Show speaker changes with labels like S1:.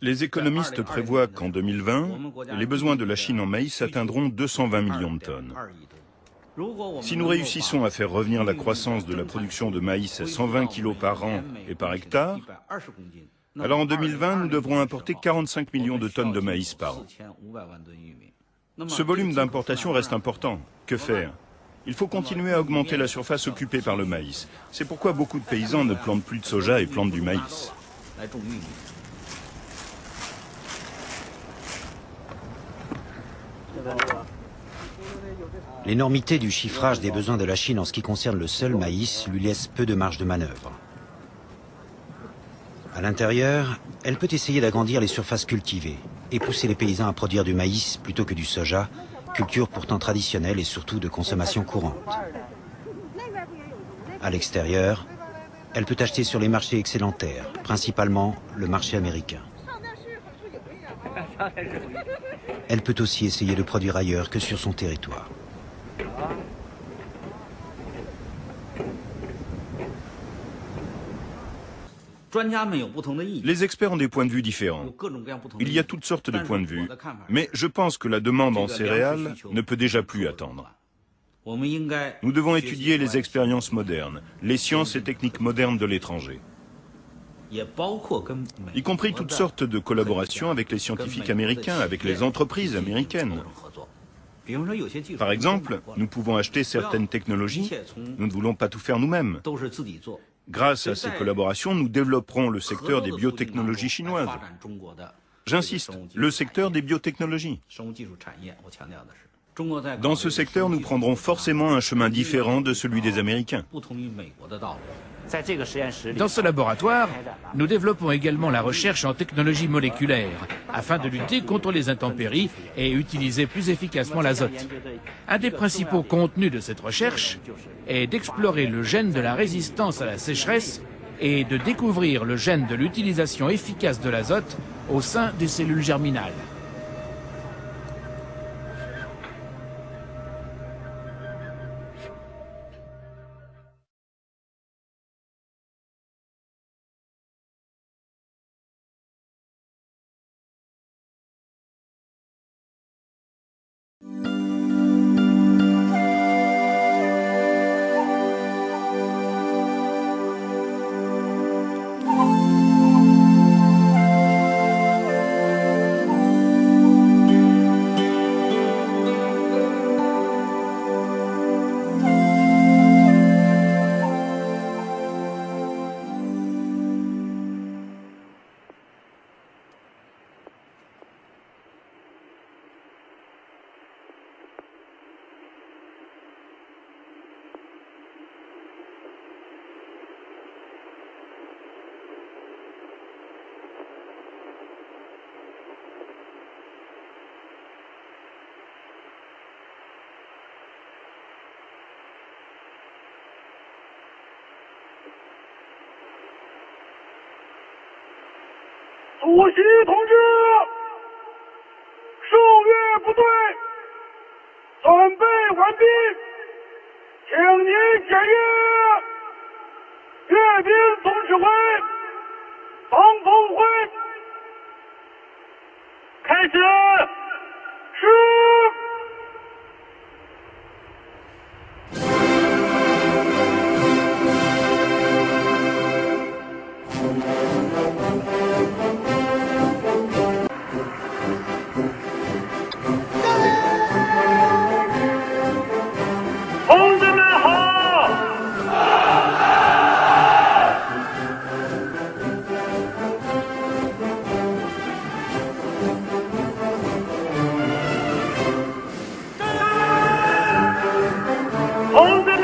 S1: Les économistes prévoient qu'en 2020, les besoins de la Chine en maïs atteindront 220 millions de tonnes. Si nous réussissons à faire revenir la croissance de la production de maïs à 120 kg par an et par hectare, alors en 2020, nous devrons importer 45 millions de tonnes de maïs par an. Ce volume d'importation reste important. Que faire? Il faut continuer à augmenter la surface occupée par le maïs. C'est pourquoi beaucoup de paysans ne plantent plus de soja et plantent du maïs.
S2: L'énormité du chiffrage des besoins de la Chine en ce qui concerne le seul maïs lui laisse peu de marge de manœuvre. À l'intérieur, elle peut essayer d'agrandir les surfaces cultivées et pousser les paysans à produire du maïs plutôt que du soja, culture pourtant traditionnelle et surtout de consommation courante. À l'extérieur, elle peut acheter sur les marchés excédentaires, principalement le marché américain. Elle peut aussi essayer de produire ailleurs que sur son territoire.
S1: Les experts ont des points de vue différents. Il y a toutes sortes de points de vue, mais je pense que la demande en céréales ne peut déjà plus attendre. Nous devons étudier les expériences modernes, les sciences et techniques modernes de l'étranger, y compris toutes sortes de collaborations avec les scientifiques américains, avec les entreprises américaines. Par exemple, nous pouvons acheter certaines technologies, nous ne voulons pas tout faire nous-mêmes. Grâce à ces collaborations, nous développerons le secteur des biotechnologies chinoises. J'insiste, le secteur des biotechnologies. Dans ce secteur, nous prendrons forcément un chemin différent de celui des Américains.
S3: Dans ce laboratoire, nous développons également la recherche en technologie moléculaire afin de lutter contre les intempéries et utiliser plus efficacement l'azote. Un des principaux contenus de cette recherche est d'explorer le gène de la résistance à la sécheresse et de découvrir le gène de l'utilisation efficace de l'azote au sein des cellules germinales.
S4: 主席同志，受阅部队准备完毕，请您检阅。阅兵总指挥方峰辉，开始。是。同志们好！同志